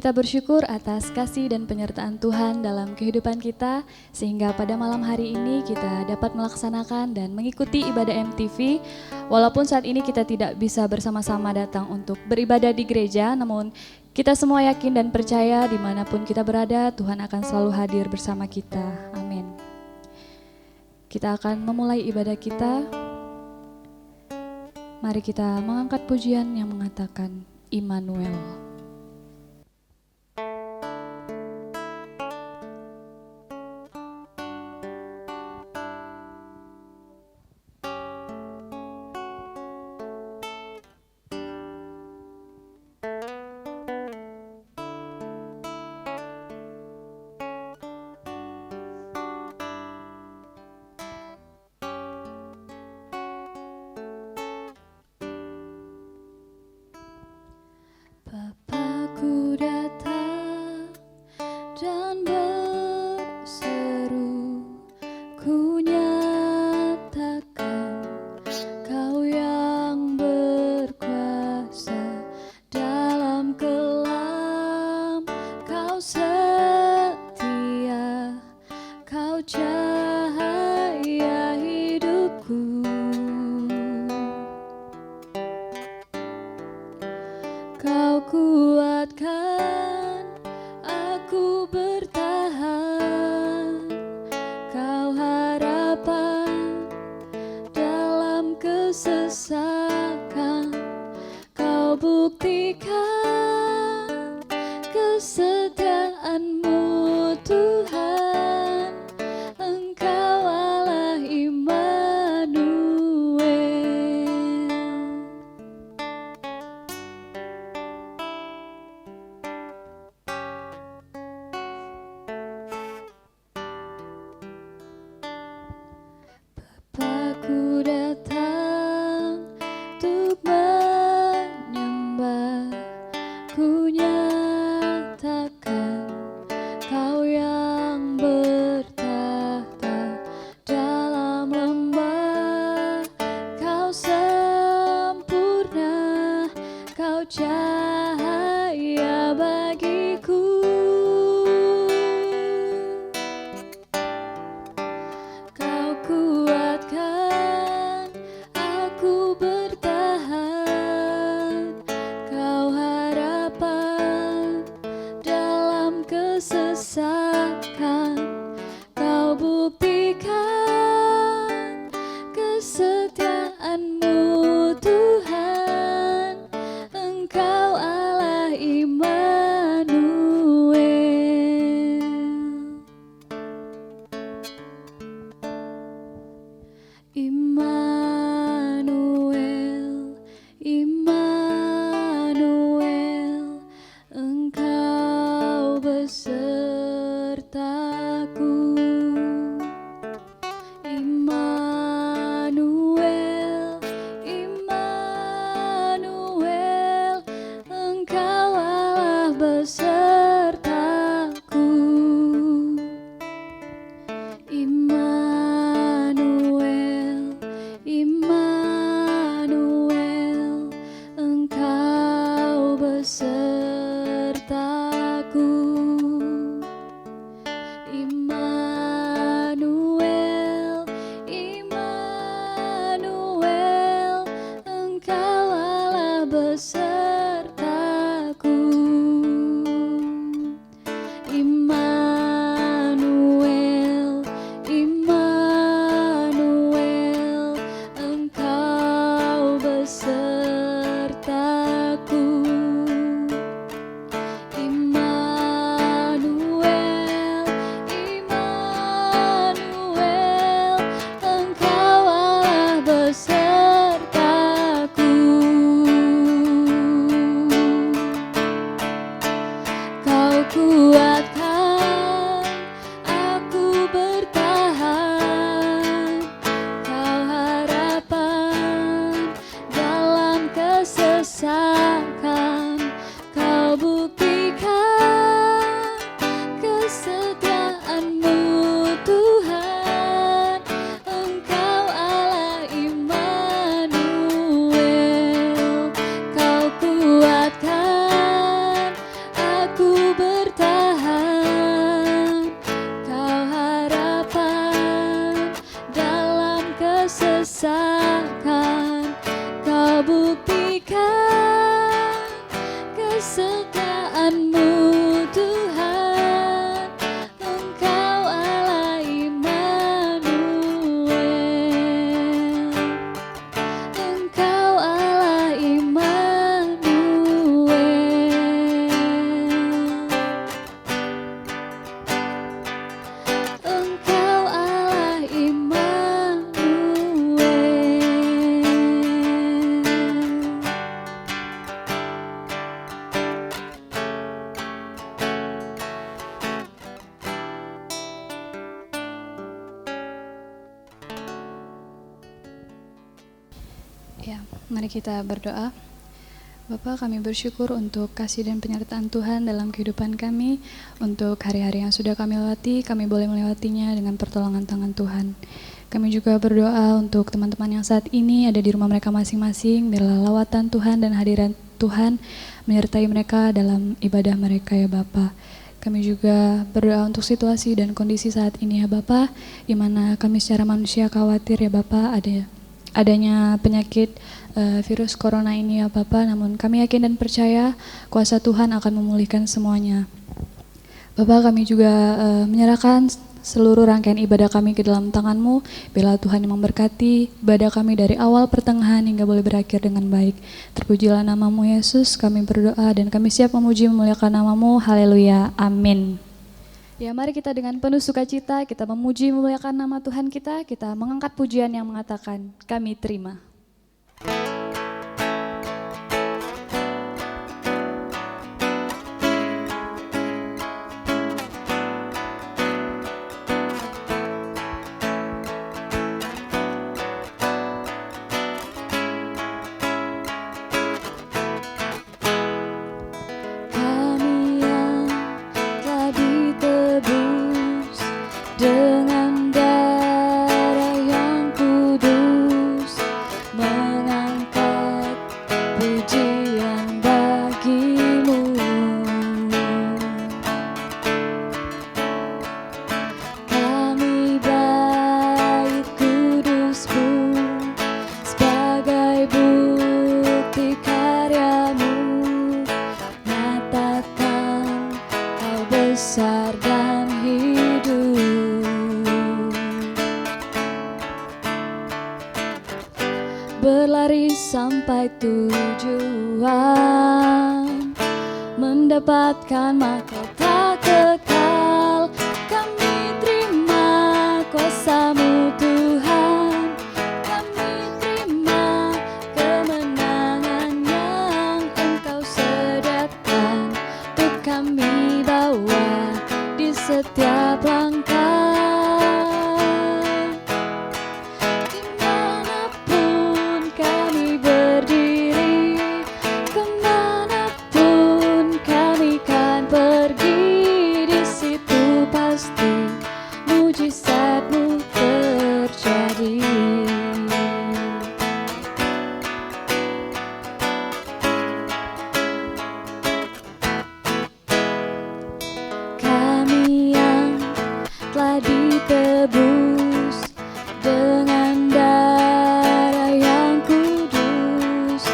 Kita bersyukur atas kasih dan penyertaan Tuhan dalam kehidupan kita, sehingga pada malam hari ini kita dapat melaksanakan dan mengikuti ibadah MTV. Walaupun saat ini kita tidak bisa bersama-sama datang untuk beribadah di gereja, namun kita semua yakin dan percaya dimanapun kita berada, Tuhan akan selalu hadir bersama kita. Amin. Kita akan memulai ibadah kita. Mari kita mengangkat pujian yang mengatakan Immanuel. Bapakku datang dan berseru, ku nyatakan Kau yang berkuasa dalam kelam, Kau setia, Kau cahaya hidupku. Kau kuatkan aku bertahan, Kau harapan dalam kesesakan, Kau buktikan kesetiaan-Mu Tuhan, Engkau Allah Immanuel. Bapakku datang untuk menyembah, ku nyatakan Kau yang bertahta dalam lembah, Kau sempurna, Kau cahaya bagiku. Kau kuatkan aku bertahan, Kau harapan dalam kesesakan, Kau buktikan kesetiaan-Mu Tuhan, Engkau Allah Immanuel. Immanuel, Immanuel, Engkau beserta Ya, mari kita berdoa. Bapa, kami bersyukur untuk kasih dan penyertaan Tuhan dalam kehidupan kami. Untuk hari-hari yang sudah kami lewati, kami boleh melewatinya dengan pertolongan tangan Tuhan. Kami juga berdoa untuk teman-teman yang saat ini ada di rumah mereka masing-masing. Biarlah lawatan Tuhan dan hadiran Tuhan menyertai mereka dalam ibadah mereka ya Bapa. Kami juga berdoa untuk situasi dan kondisi saat ini ya Bapa, di mana kami secara manusia khawatir ya Bapa adanya penyakit virus corona ini ya Bapa, namun kami yakin dan percaya kuasa Tuhan akan memulihkan semuanya. Bapa, kami juga menyerahkan seluruh rangkaian ibadah kami ke dalam tangan-Mu. Biarlah Tuhan yang memberkati ibadah kami dari awal pertengahan hingga boleh berakhir dengan baik. Terpujilah nama-Mu Yesus, kami berdoa dan kami siap memuji memuliakan nama-Mu. Haleluya, amin. Ya, mari kita dengan penuh sukacita kita memuji memuliakan nama Tuhan kita mengangkat pujian yang mengatakan, kami terima. Dengan darah yang kudus, mengangkat pujian bagi-Mu. Kami bait kudus-Mu sebagai bukti karya-Mu, nyatakan Kau besar dan hidup. Berlari sampai tujuan, mendapatkan mahkota kekal. Kami terima kuasa-Mu Tuhan, kami terima kemenangan yang Engkau sediakan untuk kami bawa di setiap langkah. Mujizat-Mu terjadi. Kami yang telah ditebus dengan darah yang kudus,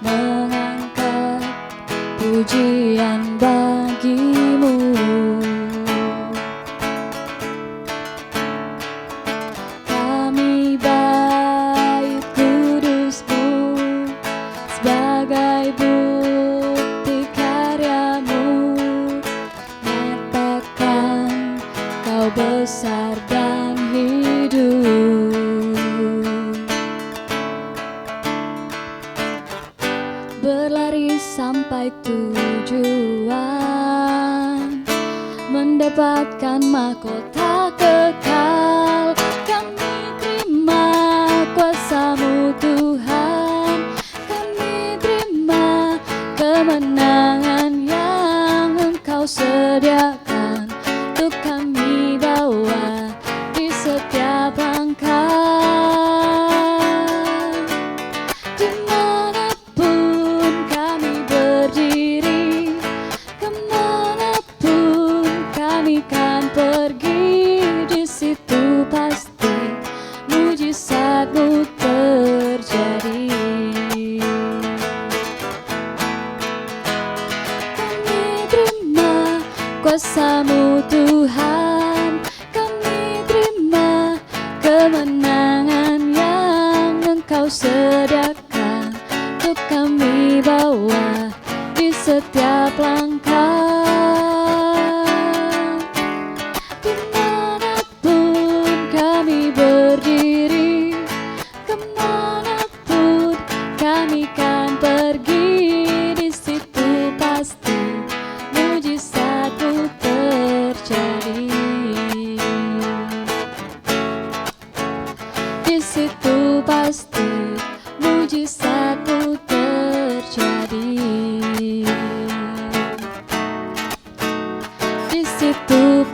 mengangkat pujian bagi-Mu. Sebagai bukti karya-Mu, nyatakan Kau besar dan hidup. Berlari sampai tujuan, mendapatkan mahkota kekal. Kami terima kuasa-Mu Tuhan, kemenangan yang Engkau sediakan untuk kami bawa di setiap langkah. Dimanapun kami berdiri, kemanapun kami kan pergi, di situ pasti mujizat-Mu terjadi. Kuasa-Mu Tuhan, kami terima kemenangan yang Engkau sediakan untuk kami bawa di setiap langkah.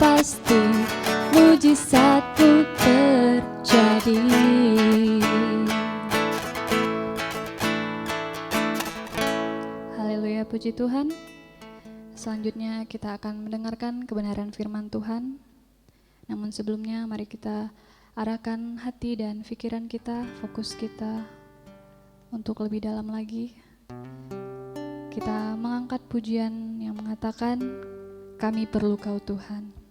pasti mujizatmu terjadi. Haleluya, puji Tuhan. Selanjutnya kita akan mendengarkan kebenaran firman Tuhan. Namun sebelumnya mari kita arahkan hati dan pikiran kita, fokus kita untuk lebih dalam lagi. Kita mengangkat pujian yang mengatakan, kami perlu Kau Tuhan.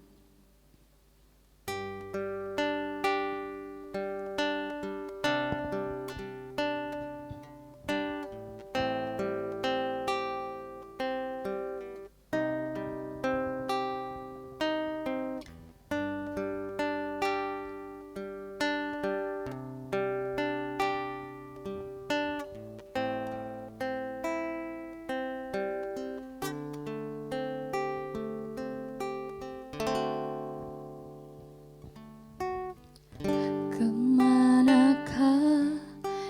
Kemanakah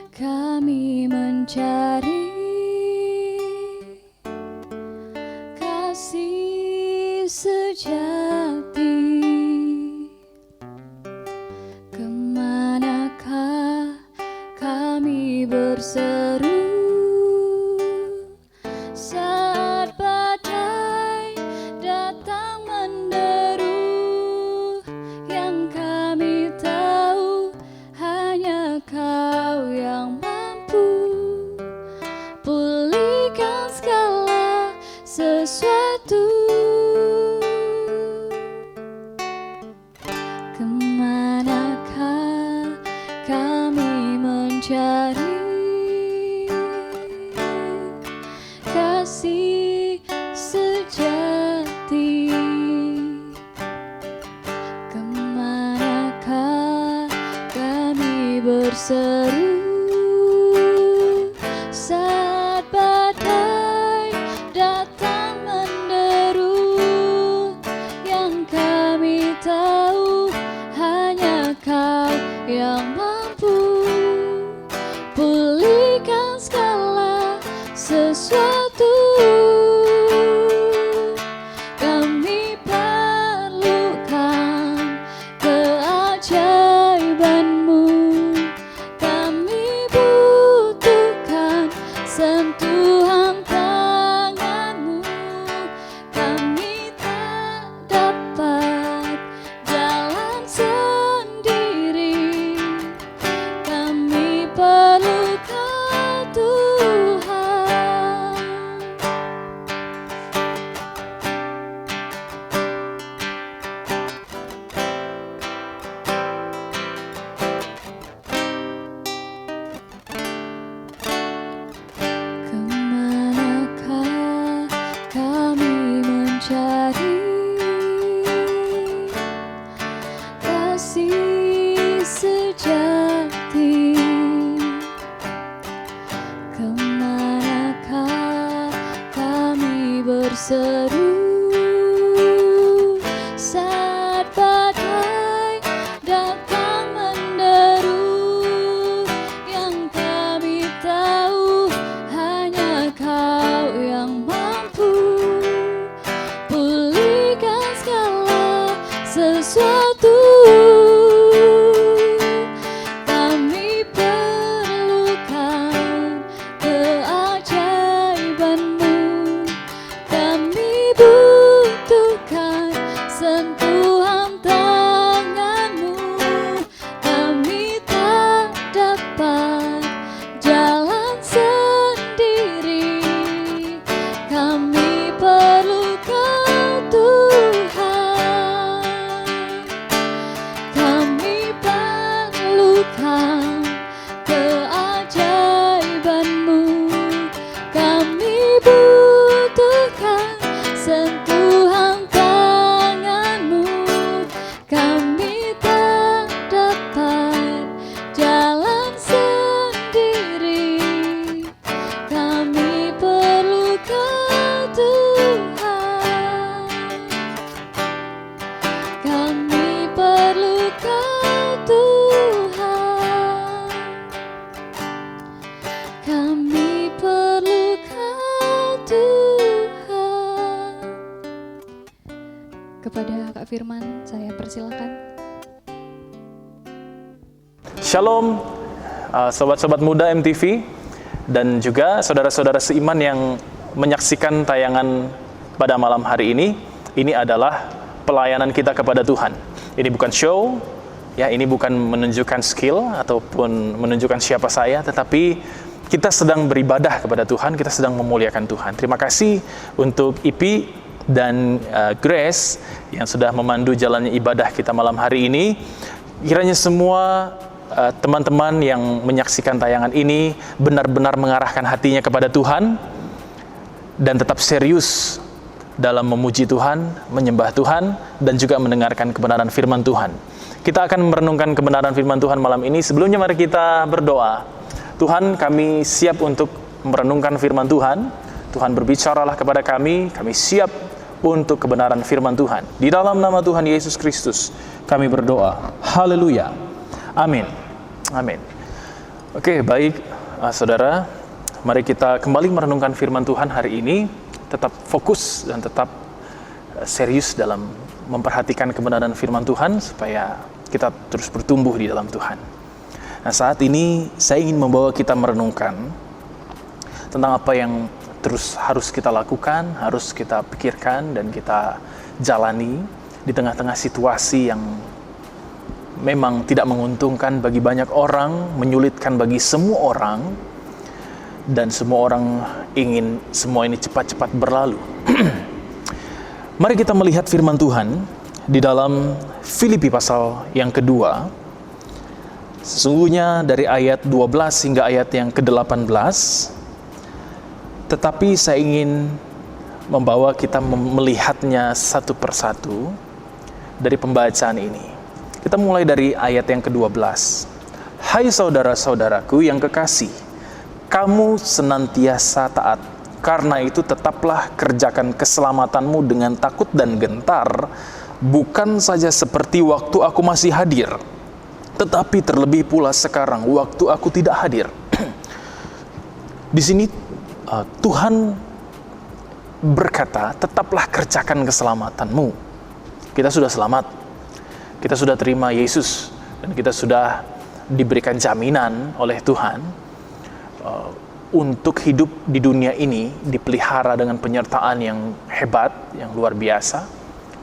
kami mencari kasih sejati? Kemanakah kami berseru saat badai datang menderu? Yang kami tahu hanya Kau yang mampu pulihkan segala sesuatu. Kemanakah kami mencari kasih sejati? Kemanakah kami berseru saat badai datang menderu? Yang kami tahu hanya Kau yang mampu pulihkan segala sesuatu. Kami perlukan keajaiban-Mu, kami butuhkan sentuhan tangan-Mu. Kami tak dapat jalan sendiri, kami perlu Kau Tuhan. Kemanakah kami mencari kasih sejati? Kemanakah kami berseru saat badai datang menderu? Yang kami tahu hanya Kau yang mampu pulihkan segala sesuatu. Kami perlukan keajaiban-Mu, kami butuhkan sentuhan tangan-Mu. Kami tak dapat jalan sendiri, kami perlu Kau Tuhan. Kami perlukan keajaiban-Mu, kami butuhkan sentuhan tangan-Mu. Kami tak dapat jalan sendiri, kami perlu Kau Tuhan. Kami perlu Kau Tuhan. Kami perlu Kau Tuhan. Kepada Kak firman. Saya persilakan. Shalom, sobat-sobat muda MTV dan juga saudara-saudara seiman yang menyaksikan tayangan pada malam hari ini. Ini adalah pelayanan kita kepada Tuhan. Ini bukan show, ya, ini bukan menunjukkan skill ataupun menunjukkan siapa saya, tetapi kita sedang beribadah kepada Tuhan, kita sedang memuliakan Tuhan. Terima kasih untuk Ipi dan Grace yang sudah memandu jalannya ibadah kita malam hari ini. Kiranya semua teman-teman yang menyaksikan tayangan ini benar-benar mengarahkan hatinya kepada Tuhan dan tetap serius dalam memuji Tuhan, menyembah Tuhan, dan juga mendengarkan kebenaran firman Tuhan. Kita akan merenungkan kebenaran firman Tuhan malam ini. Sebelumnya mari kita berdoa. Tuhan, kami siap untuk merenungkan firman Tuhan. Tuhan, berbicaralah kepada kami siap untuk kebenaran firman Tuhan. Di dalam nama Tuhan Yesus Kristus kami berdoa. Haleluya. Amin. Amin. Oke, baik saudara, mari kita kembali merenungkan firman Tuhan hari ini. Tetap fokus dan tetap serius dalam memperhatikan kebenaran firman Tuhan supaya kita terus bertumbuh di dalam Tuhan. Nah, saat ini saya ingin membawa kita merenungkan tentang apa yang terus harus kita lakukan, harus kita pikirkan dan kita jalani di tengah-tengah situasi yang memang tidak menguntungkan bagi banyak orang, menyulitkan bagi semua orang, dan semua orang ingin semua ini cepat-cepat berlalu. Mari kita melihat firman Tuhan di dalam Filipi pasal yang kedua. Sesungguhnya dari ayat 12 hingga ayat yang ke-18. Tetapi saya ingin membawa kita melihatnya satu persatu dari pembacaan ini. Kita mulai dari ayat yang ke-12. Hai saudara-saudaraku yang kekasih, kamu senantiasa taat. Karena itu tetaplah kerjakan keselamatanmu dengan takut dan gentar, bukan saja seperti waktu aku masih hadir, tetapi terlebih pula sekarang waktu aku tidak hadir. Di sini Tuhan berkata, tetaplah kerjakan keselamatanmu. Kita sudah selamat, kita sudah terima Yesus, dan kita sudah diberikan jaminan oleh Tuhan untuk hidup di dunia ini dipelihara dengan penyertaan yang hebat, yang luar biasa.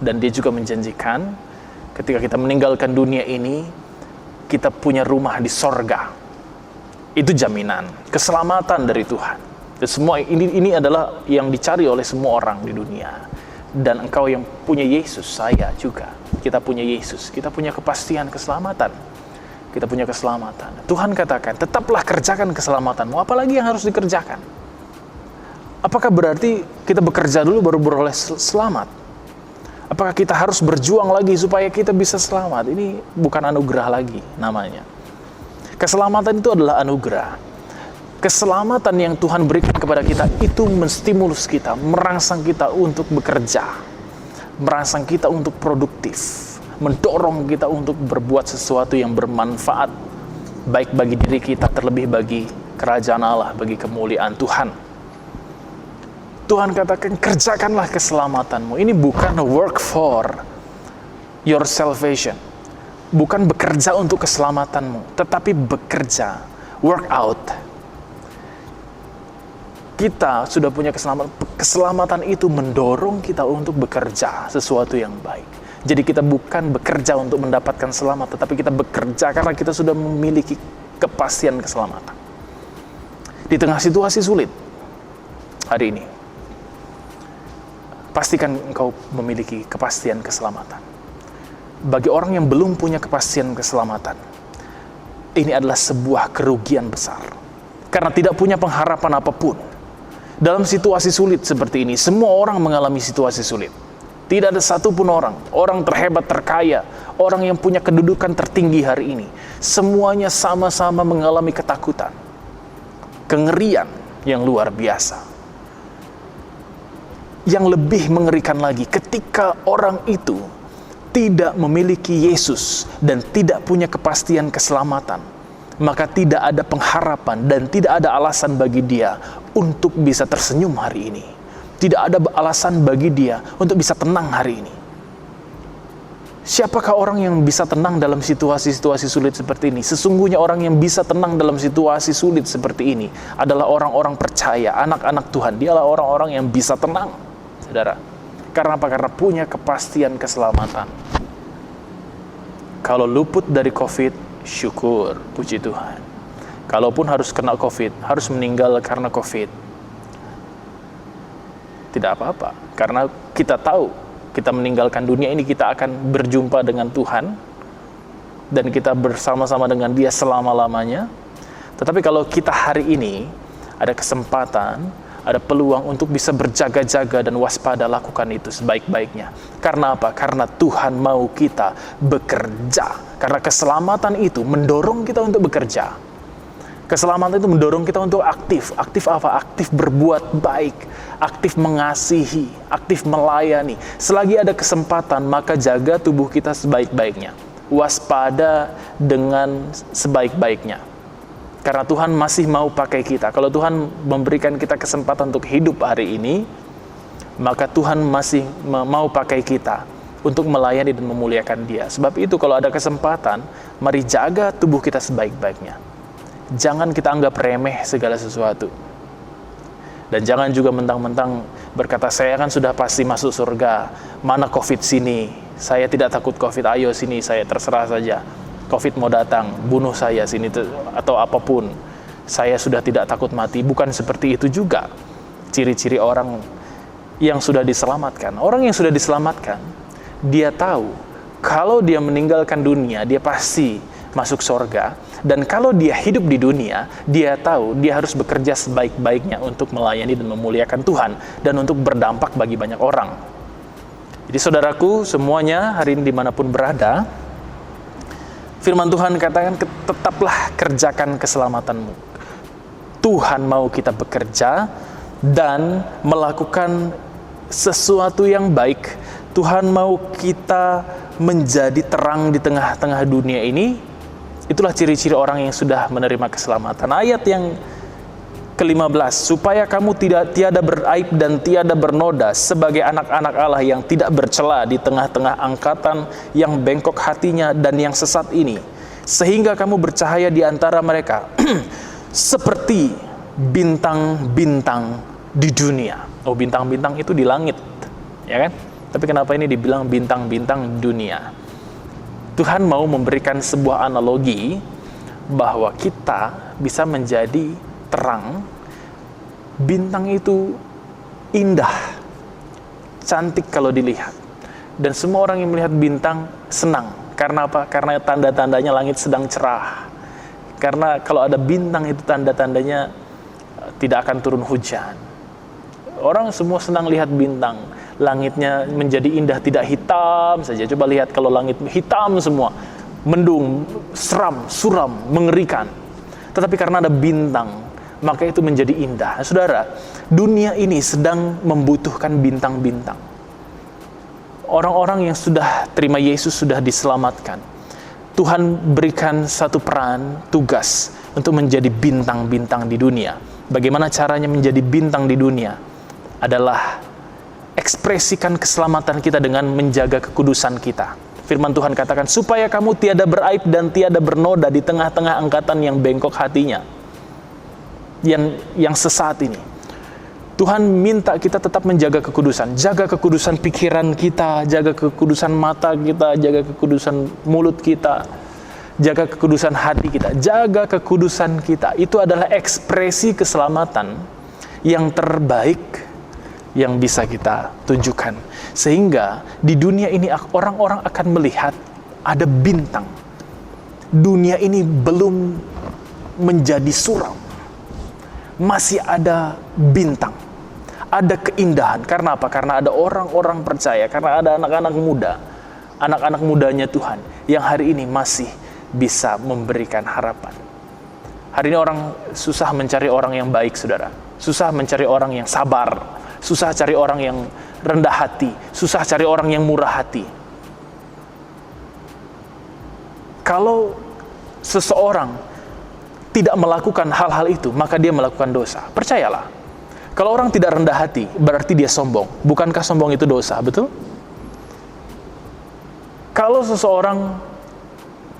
Dan dia juga menjanjikan ketika kita meninggalkan dunia ini, kita punya rumah di sorga. Itu jaminan keselamatan dari Tuhan. Dan semua ini adalah yang dicari oleh semua orang di dunia. Dan engkau yang punya Yesus, saya juga, kita punya Yesus, kita punya kepastian keselamatan. Kita punya keselamatan. Tuhan katakan, tetaplah kerjakan keselamatanmu. Apalagi yang harus dikerjakan? Apakah berarti kita bekerja dulu baru beroleh selamat? Apakah kita harus berjuang lagi supaya kita bisa selamat? Ini bukan anugerah lagi namanya. Keselamatan itu adalah anugerah. Keselamatan yang Tuhan berikan kepada kita itu menstimulus kita, merangsang kita untuk bekerja, merangsang kita untuk produktif, mendorong kita untuk berbuat sesuatu yang bermanfaat, baik bagi diri kita, terlebih bagi kerajaan Allah, bagi kemuliaan Tuhan. Tuhan katakan, kerjakanlah keselamatanmu. Ini bukan work for your salvation, bukan bekerja untuk keselamatanmu, tetapi bekerja, work out. Kita sudah punya keselamatan. Keselamatan itu mendorong kita untuk bekerja sesuatu yang baik. Jadi kita bukan bekerja untuk mendapatkan selamat, tetapi kita bekerja karena kita sudah memiliki kepastian keselamatan. Di tengah situasi sulit hari ini, pastikan engkau memiliki kepastian keselamatan. Bagi orang yang belum punya kepastian keselamatan, ini adalah sebuah kerugian besar. Karena tidak punya pengharapan apapun. Dalam situasi sulit seperti ini, semua orang mengalami situasi sulit. Tidak ada satupun orang terhebat, terkaya, orang yang punya kedudukan tertinggi hari ini. Semuanya sama-sama mengalami ketakutan, kengerian yang luar biasa. Yang lebih mengerikan lagi, ketika orang itu tidak memiliki Yesus dan tidak punya kepastian keselamatan, maka tidak ada pengharapan dan tidak ada alasan bagi dia untuk bisa tersenyum hari ini. Tidak ada alasan bagi dia untuk bisa tenang hari ini. Siapakah orang yang bisa tenang dalam situasi-situasi sulit seperti ini? Sesungguhnya orang yang bisa tenang dalam situasi sulit seperti ini adalah orang-orang percaya, anak-anak Tuhan. Dialah orang-orang yang bisa tenang, saudara. Karena apa? Karena punya kepastian keselamatan. Kalau luput dari COVID, syukur, puji Tuhan. Kalaupun harus kena COVID, harus meninggal karena COVID, tidak apa-apa. Karena kita tahu, kita meninggalkan dunia ini, kita akan berjumpa dengan Tuhan, dan kita bersama-sama dengan Dia selama-lamanya. Tetapi kalau kita hari ini ada kesempatan, ada peluang untuk bisa berjaga-jaga dan waspada, lakukan itu sebaik-baiknya. Karena apa? Karena Tuhan mau kita bekerja. Karena keselamatan itu mendorong kita untuk bekerja. Keselamatan itu mendorong kita untuk aktif. Aktif apa? Aktif berbuat baik, aktif mengasihi, aktif melayani. Selagi ada kesempatan, maka jaga tubuh kita sebaik-baiknya. Waspada dengan sebaik-baiknya. Karena Tuhan masih mau pakai kita. Kalau Tuhan memberikan kita kesempatan untuk hidup hari ini, maka Tuhan masih mau pakai kita untuk melayani dan memuliakan Dia. Sebab itu kalau ada kesempatan, mari jaga tubuh kita sebaik-baiknya. Jangan kita anggap remeh segala sesuatu. Dan jangan juga mentang-mentang berkata, saya kan sudah pasti masuk surga. Mana COVID sini? Saya tidak takut COVID, ayo sini, saya terserah saja. COVID mau datang, bunuh saya sini atau apapun. Saya sudah tidak takut mati. Bukan seperti itu juga ciri-ciri orang yang sudah diselamatkan. Orang yang sudah diselamatkan, dia tahu kalau dia meninggalkan dunia, dia pasti masuk surga. Dan kalau dia hidup di dunia, dia tahu dia harus bekerja sebaik-baiknya untuk melayani dan memuliakan Tuhan, dan untuk berdampak bagi banyak orang. Jadi saudaraku semuanya, hari ini dimanapun berada, firman Tuhan katakan, tetaplah kerjakan keselamatanmu. Tuhan mau kita bekerja dan melakukan sesuatu yang baik. Tuhan mau kita menjadi terang di tengah-tengah dunia ini. Itulah ciri-ciri orang yang sudah menerima keselamatan. Ayat yang ke-15, supaya kamu tiada beraib dan tiada bernoda sebagai anak-anak Allah yang tidak bercela di tengah-tengah angkatan yang bengkok hatinya dan yang sesat ini, sehingga kamu bercahaya di antara mereka seperti bintang-bintang di dunia. Oh, bintang-bintang itu di langit, ya kan? Tapi kenapa ini dibilang bintang-bintang dunia? Tuhan mau memberikan sebuah analogi bahwa kita bisa menjadi terang. Bintang itu indah, cantik kalau dilihat, dan semua orang yang melihat bintang senang. Karena apa? Karena tanda-tandanya langit sedang cerah. Karena kalau ada bintang itu tanda-tandanya tidak akan turun hujan. Orang semua senang lihat bintang. Langitnya menjadi indah, tidak hitam saja. Coba lihat kalau langit hitam semua, mendung, seram, suram, mengerikan. Tetapi karena ada bintang, maka itu menjadi indah. Saudara, dunia ini sedang membutuhkan bintang-bintang. Orang-orang yang sudah terima Yesus sudah diselamatkan. Tuhan berikan satu peran, tugas untuk menjadi bintang-bintang di dunia. Bagaimana caranya menjadi bintang di dunia? Adalah ekspresikan keselamatan kita dengan menjaga kekudusan kita. Firman Tuhan katakan, supaya kamu tiada beraib dan tiada bernoda di tengah-tengah angkatan yang bengkok hatinya, yang sesat ini. Tuhan minta kita tetap menjaga kekudusan. Jaga kekudusan pikiran kita, jaga kekudusan mata kita, jaga kekudusan mulut kita, jaga kekudusan hati kita, jaga kekudusan kita. Itu adalah ekspresi keselamatan yang terbaik yang bisa kita tunjukkan. Sehingga di dunia ini orang-orang akan melihat ada bintang. Dunia ini belum menjadi suram. Masih ada bintang. Ada keindahan. Karena apa? Karena ada orang-orang percaya. Karena ada anak-anak muda. Anak-anak mudanya Tuhan. Yang hari ini masih bisa memberikan harapan. Hari ini orang susah mencari orang yang baik, saudara. Susah mencari orang yang sabar. Susah cari orang yang rendah hati. Susah cari orang yang murah hati. Kalau seseorang tidak melakukan hal-hal itu, maka dia melakukan dosa. Percayalah. Kalau orang tidak rendah hati, berarti dia sombong. Bukankah sombong itu dosa, betul? Kalau seseorang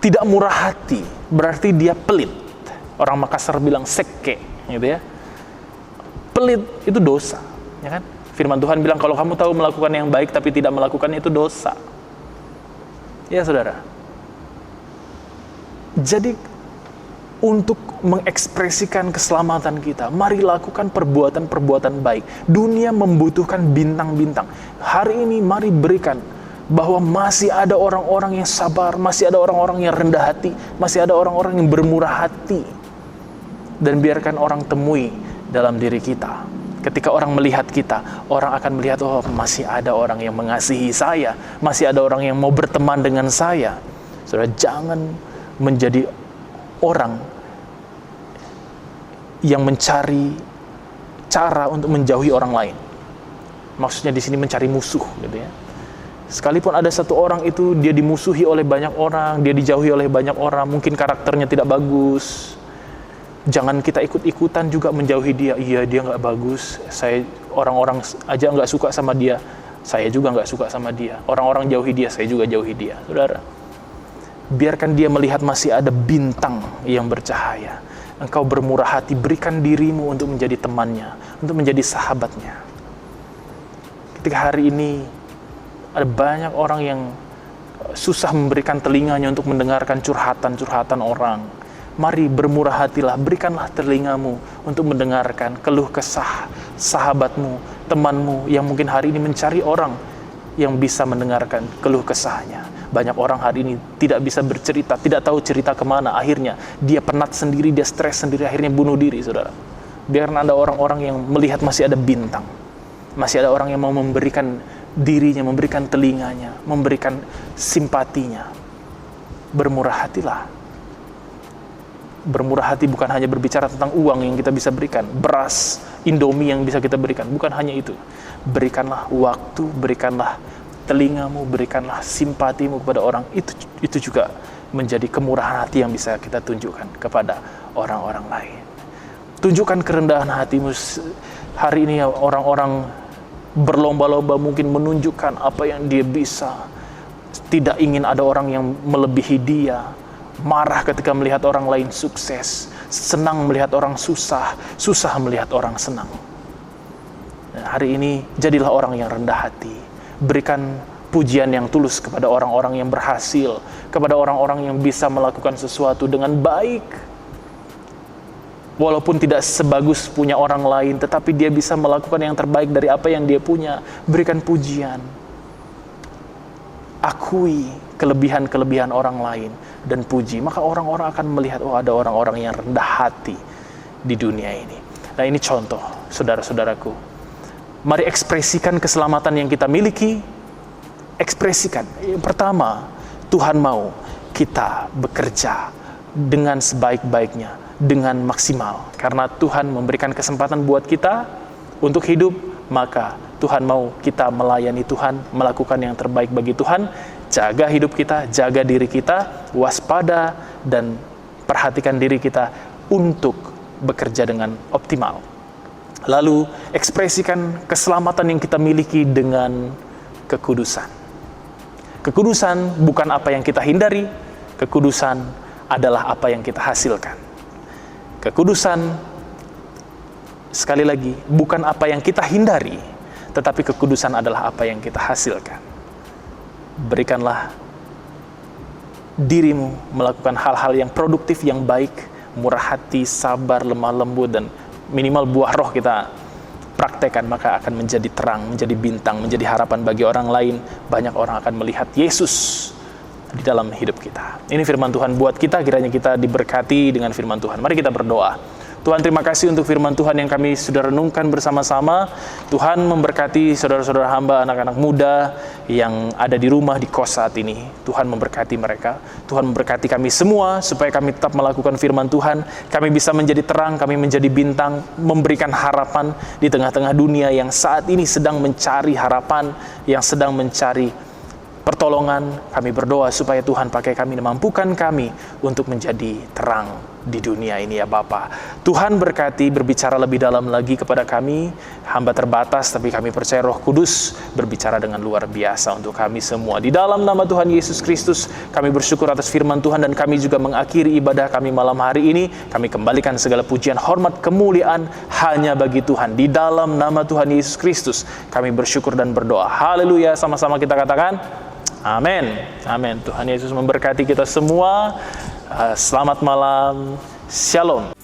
tidak murah hati, berarti dia pelit. Orang Makassar bilang seke, gitu ya. Pelit itu dosa, ya kan? Firman Tuhan bilang kalau kamu tahu melakukan yang baik tapi tidak melakukan itu dosa. Ya saudara. Jadi untuk mengekspresikan keselamatan kita, mari lakukan perbuatan-perbuatan baik. Dunia membutuhkan bintang-bintang. Hari ini mari berikan bahwa masih ada orang-orang yang sabar, masih ada orang-orang yang rendah hati, masih ada orang-orang yang bermurah hati. Dan biarkan orang temui dalam diri kita. Ketika orang melihat kita, orang akan melihat, oh masih ada orang yang mengasihi saya, masih ada orang yang mau berteman dengan saya. Saudara, jangan menjadi orang yang mencari cara untuk menjauhi orang lain. Maksudnya di sini mencari musuh, gitu ya. Sekalipun ada satu orang itu dia dimusuhi oleh banyak orang, dia dijauhi oleh banyak orang, mungkin karakternya tidak bagus. Jangan kita ikut-ikutan juga menjauhi dia. Iya, dia nggak bagus. Orang-orang aja nggak suka sama dia. Saya juga nggak suka sama dia. Orang-orang jauhi dia, saya juga jauhi dia. Saudara, biarkan dia melihat masih ada bintang yang bercahaya. Engkau bermurah hati, berikan dirimu untuk menjadi temannya, untuk menjadi sahabatnya. Ketika hari ini ada banyak orang yang susah memberikan telinganya untuk mendengarkan curhatan-curhatan orang. Mari bermurah hatilah, berikanlah telingamu untuk mendengarkan keluh kesah sahabatmu, temanmu yang mungkin hari ini mencari orang yang bisa mendengarkan keluh kesahnya. Banyak orang hari ini tidak bisa bercerita, tidak tahu cerita kemana. Akhirnya dia penat sendiri, dia stres sendiri, akhirnya bunuh diri, saudara. Biar ada orang-orang yang melihat masih ada bintang. Masih ada orang yang mau memberikan dirinya, memberikan telinganya, memberikan simpatinya. Bermurah hatilah. Bermurah hati bukan hanya berbicara tentang uang yang kita bisa berikan, beras, Indomie yang bisa kita berikan, bukan hanya itu. Berikanlah waktu, berikanlah telingamu, berikanlah simpatimu kepada orang. Itu juga menjadi kemurahan hati yang bisa kita tunjukkan kepada orang-orang lain. Tunjukkan kerendahan hatimu. Hari ini orang-orang berlomba-lomba mungkin menunjukkan apa yang dia bisa. Tidak ingin ada orang yang melebihi dia. Marah ketika melihat orang lain sukses, senang melihat orang susah, susah melihat orang senang. Dan hari ini jadilah orang yang rendah hati. Berikan pujian yang tulus kepada orang-orang yang berhasil, kepada orang-orang yang bisa melakukan sesuatu dengan baik. Walaupun tidak sebagus punya orang lain, tetapi dia bisa melakukan yang terbaik dari apa yang dia punya. Berikan pujian. Akui kelebihan-kelebihan orang lain dan puji, maka orang-orang akan melihat, oh ada orang-orang yang rendah hati di dunia ini. Nah, ini contoh, saudara-saudaraku. Mari ekspresikan keselamatan yang kita miliki. Ekspresikan. Yang pertama, Tuhan mau kita bekerja dengan sebaik-baiknya, dengan maksimal. Karena Tuhan memberikan kesempatan buat kita untuk hidup, maka Tuhan mau kita melayani Tuhan, melakukan yang terbaik bagi Tuhan. Jaga hidup kita, jaga diri kita, waspada, dan perhatikan diri kita untuk bekerja dengan optimal. Lalu, ekspresikan keselamatan yang kita miliki dengan kekudusan. Kekudusan bukan apa yang kita hindari, kekudusan adalah apa yang kita hasilkan. Kekudusan, sekali lagi, bukan apa yang kita hindari, tetapi kekudusan adalah apa yang kita hasilkan. Berikanlah dirimu melakukan hal-hal yang produktif, yang baik, murah hati, sabar, lemah lembut, dan minimal buah roh kita praktekkan, maka akan menjadi terang, menjadi bintang, menjadi harapan bagi orang lain. Banyak orang akan melihat Yesus di dalam hidup kita. Ini firman Tuhan buat kita, kiranya kita diberkati dengan firman Tuhan. Mari kita berdoa. Tuhan, terima kasih untuk firman Tuhan yang kami sudah renungkan bersama-sama. Tuhan memberkati saudara-saudara hamba, anak-anak muda yang ada di rumah, di kos saat ini. Tuhan memberkati mereka. Tuhan memberkati kami semua supaya kami tetap melakukan firman Tuhan. Kami bisa menjadi terang, kami menjadi bintang, memberikan harapan di tengah-tengah dunia yang saat ini sedang mencari harapan, yang sedang mencari pertolongan. Kami berdoa supaya Tuhan pakai kami dan mampukan kami untuk menjadi terang di dunia ini ya Bapa. Tuhan berkati, berbicara lebih dalam lagi kepada kami. Hamba terbatas, tapi kami percaya Roh Kudus berbicara dengan luar biasa untuk kami semua. Di dalam nama Tuhan Yesus Kristus, kami bersyukur atas firman Tuhan, dan kami juga mengakhiri ibadah kami malam hari ini. Kami kembalikan segala pujian, hormat, kemuliaan hanya bagi Tuhan. Di dalam nama Tuhan Yesus Kristus, kami bersyukur dan berdoa. Haleluya, sama-sama kita katakan, amin. Amin. Tuhan Yesus memberkati kita semua. Selamat malam. Shalom.